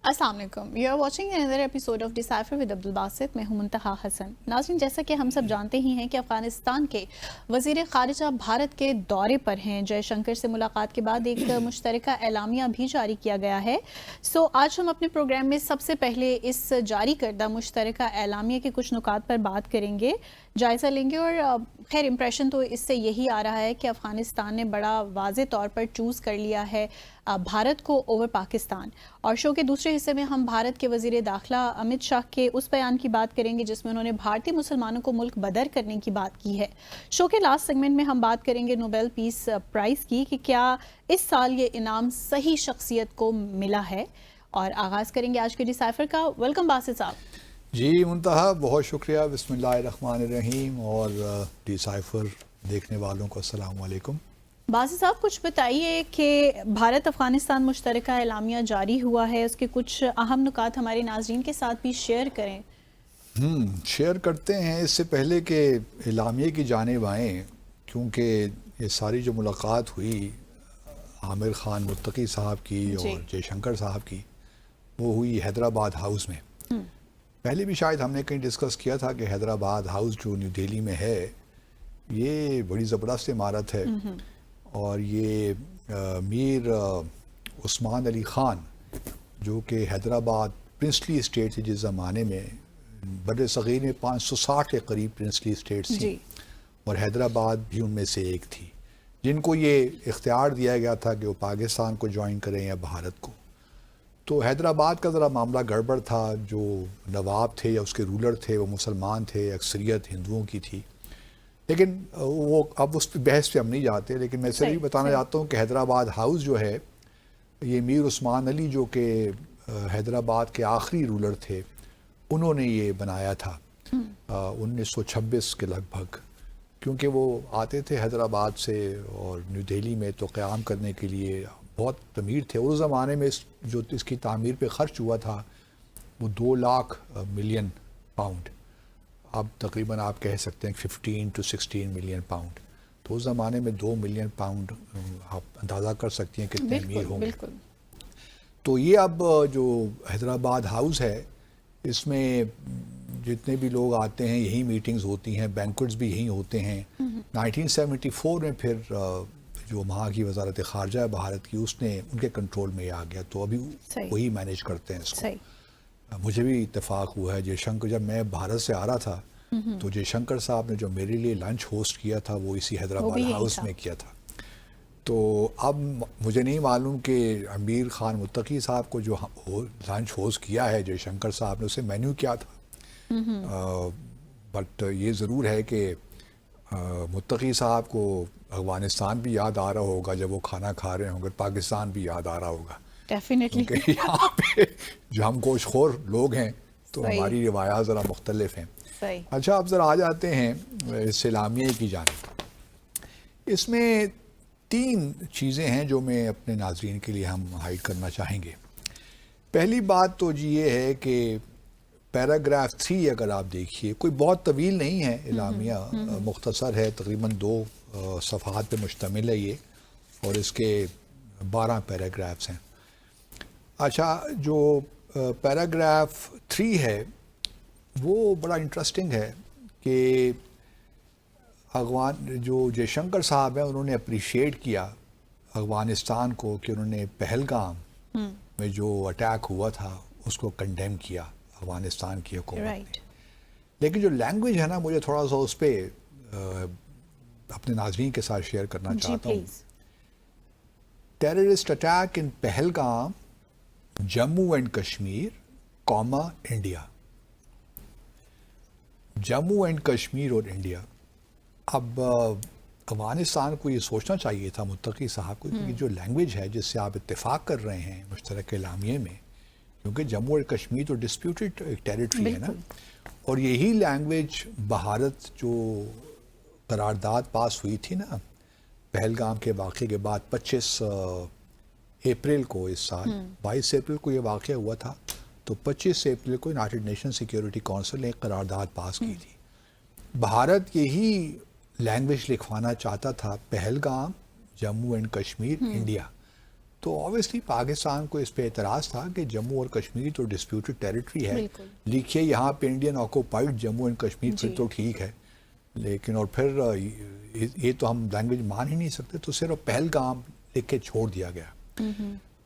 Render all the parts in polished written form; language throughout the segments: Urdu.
السلام علیکم، you are watching another episode of Decipher with عبد الباسط. میں ہوں منتہا حسن. ناظرین، جیسا کہ ہم سب جانتے ہی ہیں کہ افغانستان کے وزیر خارجہ بھارت کے دورے پر ہیں. جے شنکر سے ملاقات کے بعد ایک مشترکہ اعلامیہ بھی جاری کیا گیا ہے. آج ہم اپنے پروگرام میں سب سے پہلے اس جاری کردہ مشترکہ اعلامیہ کے کچھ نکات پر بات کریں گے، جائزہ لیں گے. اور خیر امپریشن تو اس سے یہی آ رہا ہے کہ افغانستان نے بڑا واضح طور پر چوز کر لیا ہے بھارت کو اوور پاکستان. اور شو کے دوسرے حصے میں ہم بھارت کے وزیر داخلہ امت شاہ کے اس بیان کی بات کریں گے جس میں انہوں نے بھارتی مسلمانوں کو ملک بدر کرنے کی بات کی ہے. شو کے لاسٹ سیگمنٹ میں ہم بات کریں گے نوبیل پیس پرائز کی کہ کیا اس سال یہ انعام صحیح شخصیت کو ملا ہے. اور آغاز کریں گے آج کے ڈیسائفر کا. ویلکم باسط صاحب. جی منتہا، بہت شکریہ. بسم اللہ الرحمن الرحیم. اور ڈیسائفر دیکھنے والوں کو السلام علیکم. باسط صاحب، کچھ بتائیے کہ بھارت افغانستان مشترکہ اعلامیہ جاری ہوا ہے، اس کے کچھ اہم نکات ہمارے ناظرین کے ساتھ بھی شیئر کریں. شیئر کرتے ہیں. اس سے پہلے کہ اعلامیے کی جانب آئیں، کیونکہ یہ ساری جو ملاقات ہوئی عامر خان متقی صاحب کی اور جے شنکر صاحب کی، وہ ہوئی حیدرآباد ہاؤس میں. پہلے بھی شاید ہم نے کہیں ڈسکس کیا تھا کہ حیدرآباد ہاؤس جو نیو دہلی میں ہے، یہ بڑی زبردست عمارت ہے. اور یہ میر عثمان علی خان، جو کہ حیدرآباد پرنسلی اسٹیٹ تھی جس زمانے میں، بر صغیر میں 560 کے قریب پرنسلی اسٹیٹس تھیں، اور حیدرآباد بھی ان میں سے ایک تھی، جن کو یہ اختیار دیا گیا تھا کہ وہ پاکستان کو جوائن کریں یا بھارت کو. تو حیدرآباد کا ذرا معاملہ گڑبڑ تھا. جو نواب تھے یا اس کے رولر تھے وہ مسلمان تھے، اکثریت ہندوؤں کی تھی. لیکن وہ اب اس پہ بحث پہ ہم نہیں جاتے. لیکن میں صرف بتانا چاہتا ہوں کہ حیدرآباد ہاؤس جو ہے، یہ میر عثمان علی جو کہ حیدرآباد کے آخری رولر تھے، انہوں نے یہ بنایا تھا 1926 کے لگ بھگ. کیونکہ وہ آتے تھے حیدرآباد سے اور نیو دہلی میں تو قیام کرنے کے لیے بہت امیر تھے. اس زمانے میں جو اس کی تعمیر پہ خرچ ہوا تھا وہ 2 لاکھ ملین پاؤنڈ. اب تقریباً آپ کہہ سکتے ہیں 15 to 16 ملین پاؤنڈ. تو اس زمانے میں 2 ملین پاؤنڈ آپ اندازہ کر سکتی ہیں کتنے امیر ہوں گے. تو یہ اب جو حیدرآباد ہاؤس ہے، اس میں جتنے بھی لوگ آتے ہیں یہی میٹنگز ہوتی ہیں، بینکوٹس بھی یہی ہوتے ہیں. 1974 میں پھر جو وہاں کی وزارت خارجہ ہے بھارت کی، اس نے ان کے کنٹرول میں آ گیا. تو ابھی وہی مینیج کرتے ہیں اس کو. مجھے بھی اتفاق ہوا ہے جے شنکر، جب میں بھارت سے آ رہا تھا تو جے شنکر صاحب نے جو میرے لیے لنچ ہوسٹ کیا تھا وہ اسی حیدرآباد ہاؤس میں کیا تھا. تو اب مجھے نہیں معلوم کہ امیر خان متقی صاحب کو جو لنچ ہوسٹ کیا ہے جے شنکر صاحب نے، اسے مینیو کیا تھا. بٹ یہ ضرور ہے کہ متقی صاحب کو افغانستان بھی یاد آ رہا ہوگا جب وہ کھانا کھا رہے ہوں گے، پاکستان بھی یاد آ رہا ہوگا. کیونکہ یہاں پہ جو ہم گوشت خور لوگ ہیں تو ہماری روایات ذرا مختلف ہیں. اچھا، اب ذرا آ جاتے ہیں اس اعلامیے کی جانب. اس میں 3 چیزیں ہیں جو میں اپنے ناظرین کے لیے ہم ہائیڈ کرنا چاہیں گے. پہلی بات تو جی یہ ہے کہ پیراگراف 3 اگر آپ دیکھیے، کوئی بہت طویل نہیں ہے اعلامیہ، مختصر ہے، تقریباً 2 صفحات پہ مشتمل ہے یہ، اور اس کے 12 پیراگرافس ہیں. اچھا، جو پیراگراف 3 ہے وہ بڑا انٹرسٹنگ ہے کہ جو جے شنکر صاحب ہیں انہوں نے اپریشیٹ کیا افغانستان کو کہ انہوں نے پہلگام میں جو اٹیک ہوا تھا اس کو کنڈیم کیا افغانستان کی حکومت نے. لیکن جو لینگویج ہے نا، مجھے تھوڑا سا اس پہ اپنے ناظرین کے ساتھ شیئر کرنا چاہتا ہوں. Terrorist attack in Pahalgam, Jammu and Kashmir, India. Jammu and Kashmir اور انڈیا. اب افغانستان کو یہ سوچنا چاہیے تھا متقی صاحب کو کہ جو لینگویج ہے جس سے آپ اتفاق کر رہے ہیں مشترکہ اعلامیے میں، کیونکہ جموں اور کشمیر تو ڈسپیوٹڈ ٹیریٹری ہے نا، اور یہی لینگویج بھارت جو قرارداد پاس ہوئی تھی نا پہلگام کے واقعے کے بعد 25 اپریل کو اس سال، 22 اپریل کو یہ واقعہ ہوا تھا، تو 25 اپریل کو یونائیٹڈ نیشن سیکیورٹی کونسل نے ایک قرارداد پاس کی تھی. بھارت یہی لینگویج لکھوانا چاہتا تھا، پہلگام، جموں اینڈ کشمیر، انڈیا. تو آبویسلی پاکستان کو اس پہ اعتراض تھا کہ جموں اور کشمیر تو ڈسپیوٹڈ ٹیریٹری ہے, لکھیے یہاں پہ Indian occupied Jammu and Kashmir, پھر تو ٹھیک ہے, لیکن اور پھر یہ تو ہم لینگویج مان ہی نہیں سکتے, تو صرف پہلگام لکھ کے چھوڑ دیا گیا.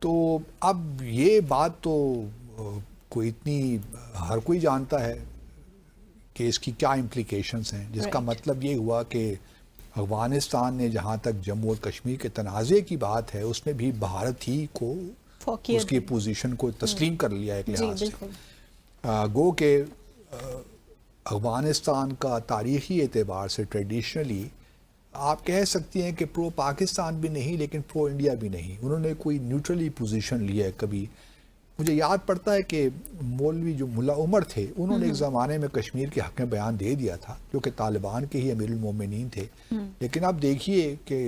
تو اب یہ بات تو کوئی اتنی ہر کوئی جانتا ہے کہ اس کی کیا امپلیکیشنز ہیں, جس کا مطلب یہ ہوا کہ افغانستان نے جہاں تک جموں اور کشمیر کے تنازع کی بات ہے اس میں بھی بھارت ہی کو اس کی پوزیشن کو تسلیم کر لیا ایک لحاظ سے. گو کہ افغانستان کا تاریخی اعتبار سے ٹریڈیشنلی آپ کہہ سکتی ہیں کہ پرو پاکستان بھی نہیں لیکن پرو انڈیا بھی نہیں, انہوں نے کوئی نیوٹرلی پوزیشن لیا ہے کبھی. مجھے یاد پڑتا ہے کہ مولوی جو ملا عمر تھے انہوں نے ایک زمانے میں کشمیر کے حق میں بیان دے دیا تھا, جو کہ طالبان کے ہی امیر المومنین تھے, لیکن اب دیکھیے کہ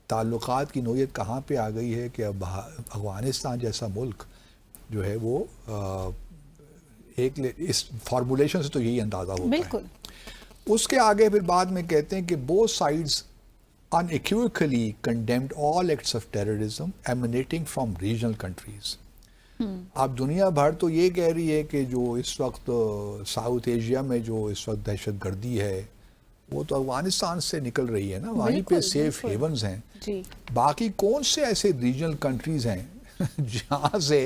تعلقات کی نوعیت کہاں پہ آ گئی ہے کہ اب افغانستان جیسا ملک جو ہے وہ ایک اس فارمولیشن سے تو یہی اندازہ ہوتا ہے. اس کے آگے پھر بعد میں کہتے ہیں کہ both sides unequivocally condemned all acts of terrorism emanating from regional countries. اب دنیا بھر تو یہ کہہ رہی ہے کہ جو اس وقت ساؤتھ ایشیا میں جو اس وقت دہشت گردی ہے وہ تو افغانستان سے نکل رہی ہے نا, وہیں پہ سیف ہیونز ہیں. باقی کون سے ایسے ریجنل کنٹریز ہیں جہاں سے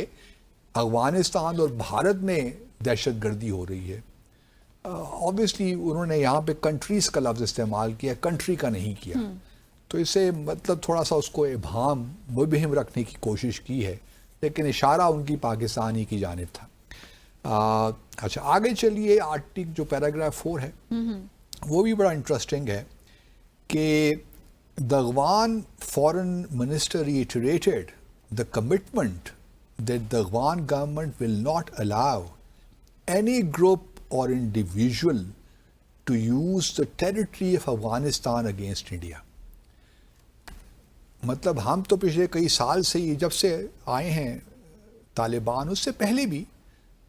افغانستان اور بھارت میں دہشت گردی ہو رہی ہے؟ آبویسلی انہوں نے یہاں پہ کنٹریز کا لفظ استعمال کیا, کنٹری کا نہیں کیا, تو اسے مطلب تھوڑا سا اس کو ابہام مبہم رکھنے کی کوشش کی ہے, لیکن اشارہ ان کی پاکستانی کی جانب تھا. اچھا آگے چلیے, آرٹیکل جو پیراگراف 4 ہے وہ بھی بڑا انٹرسٹنگ ہے کہ the Afghan foreign minister reiterated the commitment that the Afghan government will not allow any group or individual to use the territory of Afghanistan against India. مطلب ہم تو پچھلے کئی سال سے ہی جب سے آئے ہیں طالبان, اس سے پہلے بھی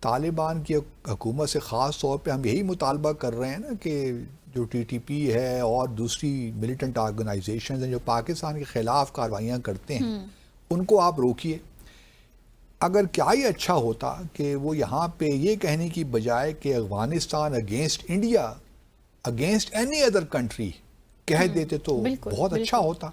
طالبان کی حکومت سے خاص طور پہ ہم یہی مطالبہ کر رہے ہیں نا کہ جو ٹی ٹی پی ہے اور دوسری ملیٹنٹ آرگنائزیشنز ہیں جو پاکستان کے خلاف کاروائیاں کرتے ہیں ان کو آپ روکیے. اگر کیا ہی اچھا ہوتا کہ وہ یہاں پہ یہ کہنے کی بجائے کہ Afghanistan against India against any other country کہہ دیتے تو بہت اچھا ہوتا,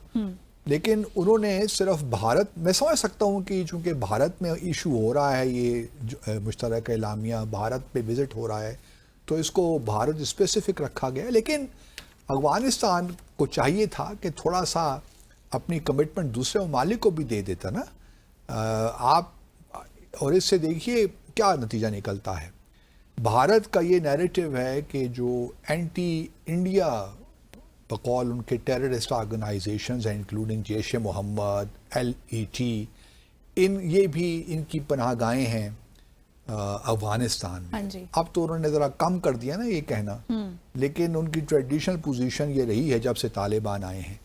لیکن انہوں نے صرف بھارت, میں سمجھ سکتا ہوں کہ چونکہ بھارت میں ایشو ہو رہا ہے, یہ مشترکہ اعلامیہ بھارت پہ وزٹ ہو رہا ہے تو اس کو بھارت اسپیسیفک رکھا گیا, لیکن افغانستان کو چاہیے تھا کہ تھوڑا سا اپنی کمٹمنٹ دوسرے ممالک کو بھی دے دیتا نا. آپ اور اس سے دیکھیے کیا نتیجہ نکلتا ہے. بھارت کا یہ نیریٹو ہے کہ جو اینٹی انڈیا بقول ان کے ٹیررسٹ آرگنائزیشنز ہیں انکلوڈنگ جیش محمد, LET, یہ بھی ان کی پناہ گاہیں ہیں افغانستان میں. اب تو انہوں نے ذرا کم کر دیا نا یہ کہنا, لیکن ان کی ٹریڈیشنل پوزیشن یہ رہی ہے جب سے طالبان آئے ہیں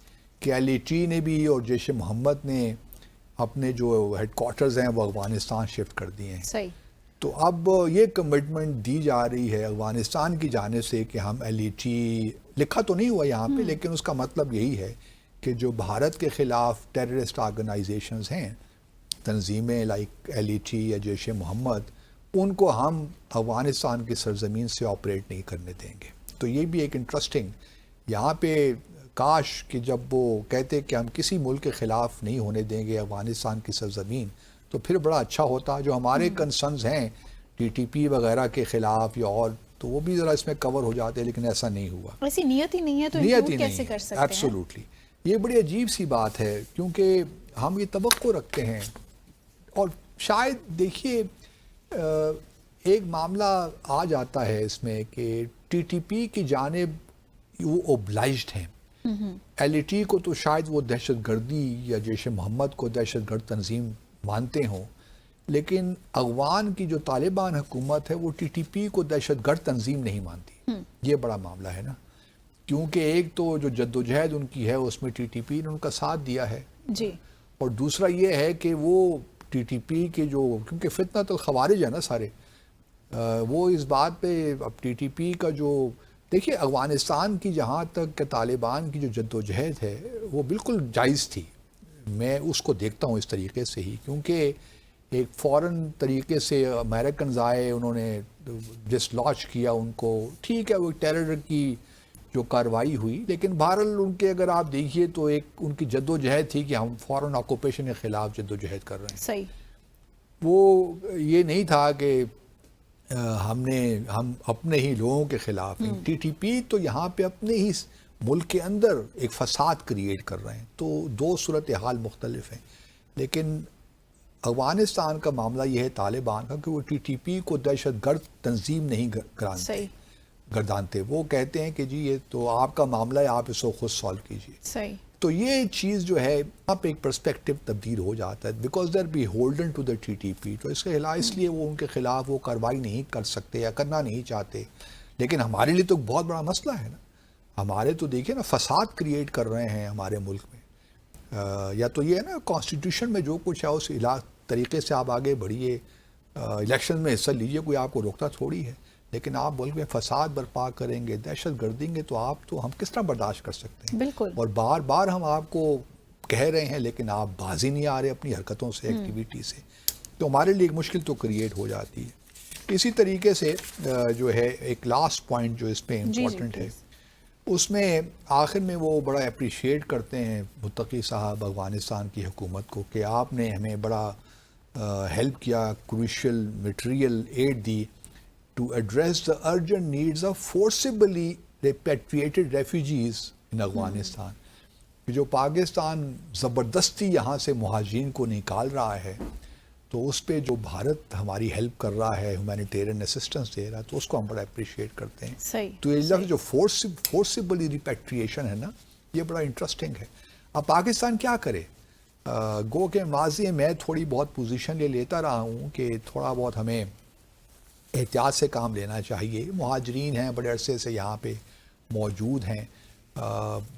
کہ LET نے بھی اور جیش محمد نے اپنے جو ہیڈ کوارٹرز ہیں وہ افغانستان شفٹ کر دیے ہیں. تو اب یہ کمٹمنٹ دی جا رہی ہے افغانستان کی جانب سے کہ ہم LET, لکھا تو نہیں ہوا یہاں پہ لیکن اس کا مطلب یہی ہے کہ جو بھارت کے خلاف ٹیررسٹ آرگنائزیشنز ہیں, تنظیمیں لائک LET یا جیش محمد, ان کو ہم افغانستان کی سرزمین سے آپریٹ نہیں کرنے دیں گے. تو یہ بھی ایک انٹرسٹنگ یہاں پہ, کاش کہ جب وہ کہتے کہ ہم کسی ملک کے خلاف نہیں ہونے دیں گے افغانستان کی سرزمین تو پھر بڑا اچھا ہوتا. جو ہمارے کنسرنز ہیں TTP وغیرہ کے خلاف یا اور, تو وہ بھی ذرا اس میں کور ہو جاتے, لیکن ایسا نہیں ہوا. ایسی نیت ہی نہیں ہے تو انکلوڈ کیسے کر سکتے ہیں؟ ایبسولوٹلی یہ بڑی عجیب سی بات ہے کیونکہ ہم یہ توقع رکھتے ہیں, اور شاید دیکھیے ایک معاملہ آ جاتا ہے اس میں کہ TTP کی جانب وہ اوبلائجڈ ہیں. LET کو تو شاید وہ دہشت گردی یا جیش محمد کو دہشت گرد تنظیم مانتے ہوں, لیکن افغان کی جو طالبان حکومت ہے وہ TTP کو دہشت گرد تنظیم نہیں مانتی. یہ بڑا معاملہ ہے نا, کیونکہ ایک تو جو جدوجہد ان کی ہے اس میں TTP نے ان کا ساتھ دیا ہے جی, اور دوسرا یہ ہے کہ وہ TTP کے جو, کیونکہ فتنہ الخوارج ہے نا سارے, وہ اس بات پہ اب TTP کا جو دیکھیے افغانستان کی جہاں تک کہ طالبان کی جو جدوجہد ہے وہ بالکل جائز تھی, میں اس کو دیکھتا ہوں اس طریقے سے ہی، کیونکہ ایک فوراً طریقے سے امریکنز آئے، انہوں نے ڈس لاچ کیا ان کو، ٹھیک ہے وہ ٹیرر کی جو کارروائی ہوئی، لیکن بہرحال ان کے اگر آپ دیکھیے تو ایک ان کی جد و جہد تھی کہ ہم فوراً آکوپیشن کے خلاف جد و جہد کر رہے ہیں. صحیح. وہ یہ نہیں تھا کہ ہم اپنے ہی لوگوں کے خلاف ہیں. ٹی ٹی پی تو یہاں پہ اپنے ہی ملک کے اندر ایک فساد کریٹ کر رہے ہیں. تو دو صورتحال مختلف ہیں. لیکن افغانستان کا معاملہ یہ ہے طالبان کا کہ وہ ٹی ٹی پی کو دہشت گرد تنظیم نہیں گردانتے. وہ کہتے ہیں کہ جی یہ تو آپ کا معاملہ ہے، آپ اس کو خود سالو کیجیے. صحیح. تو یہ چیز جو ہے یہاں پہ ایک پرسپیکٹو تبدیل ہو جاتا ہے، because they are beholden to the T T P. تو اس کے خلاف اس لیے وہ ان کے خلاف وہ کارروائی نہیں کر سکتے یا کرنا نہیں چاہتے. لیکن ہمارے لیے تو بہت بڑا مسئلہ ہے نا. ہمارے تو دیکھیں نا فساد کریٹ کر رہے ہیں ہمارے ملک میں. یا تو یہ ہے نا کانسٹیٹیوشن میں جو کچھ ہے اس طریقے سے آپ آگے بڑھیے، الیکشن میں حصہ لیجیے، کوئی آپ کو روکتا تھوڑی ہے. لیکن آپ ملک میں فساد برپا کریں گے، دہشت گردیں گے، تو ہم کس طرح برداشت کر سکتے ہیں؟ بالکل. اور بار بار ہم آپ کو کہہ رہے ہیں لیکن آپ بازی نہیں آ رہے اپنی حرکتوں سے، ایکٹیویٹی سے. تو ہمارے لیے ایک مشکل تو کریٹ ہو جاتی ہے. اسی طریقے سے جو ہے ایک لاسٹ پوائنٹ جو اس پہ امپورٹنٹ ہے، اس میں آخر میں وہ بڑا اپریشیٹ کرتے ہیں متقی صاحب افغانستان کی حکومت کو کہ آپ نے ہمیں بڑا ہیلپ کیا، crucial material aid the to address the urgent needs of forcibly repatriated refugees in Afghanistan. جو پاکستان زبردستی یہاں سے مہاجرین کو نکال رہا ہے، تو اس پہ جو بھارت ہماری ہیلپ کر رہا ہے، ہیومینیٹیرین اسسٹنس دے رہا ہے، تو اس کو ہم بڑا اپریشیٹ کرتے ہیں. صحیح. تو یہ لفظ جو فورسبلی ریپیٹریشن ہے نا، یہ بڑا انٹرسٹنگ ہے. اب پاکستان کیا کرے؟ گو کہ ماضی میں تھوڑی بہت پوزیشن یہ لیتا رہا ہوں کہ تھوڑا بہت ہمیں احتیاط سے کام لینا چاہیے. مہاجرین ہیں، بڑے عرصے سے یہاں پہ موجود ہیں،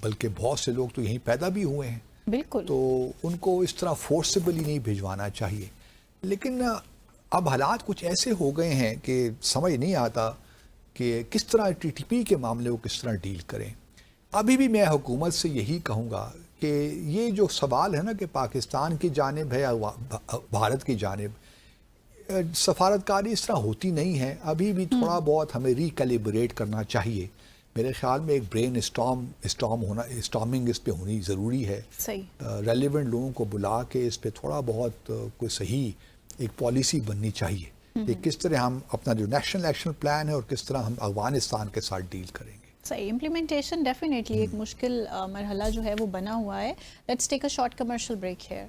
بلکہ بہت سے لوگ تو یہیں پیدا بھی ہوئے ہیں. بالکل. تو ان کو اس طرح فورسبلی نہیں بھجوانا چاہیے. لیکن اب حالات کچھ ایسے ہو گئے ہیں کہ سمجھ نہیں آتا کہ کس طرح ٹی ٹی پی کے معاملے کو کس طرح ڈیل کریں. ابھی بھی میں حکومت سے یہی کہوں گا کہ یہ جو سوال ہے نا کہ پاکستان کی جانب ہے یا بھارت کی جانب، سفارتکاری اس طرح ہوتی نہیں ہے. ابھی بھی تھوڑا بہت ہمیں ریکیلیبریٹ کرنا چاہیے. میرے خیال میں ایک برین اسٹارمنگ اس پہ ہونی ضروری ہے. ریلیونٹ لوگوں کو بلا کے اس پہ تھوڑا بہت کوئی صحیح ایک پالیسی بننی چاہیے کہ کس طرح ہم اپنا جو نیشنل ایکشن پلان ہے اور کس طرح ہم افغانستان کے ساتھ ڈیل کریں گے. صحیح. امپلیمنٹیشن ڈیفینیٹلی ایک مشکل مرحلہ جو ہے وہ بنا ہوا ہے. Let's take a short commercial break hair.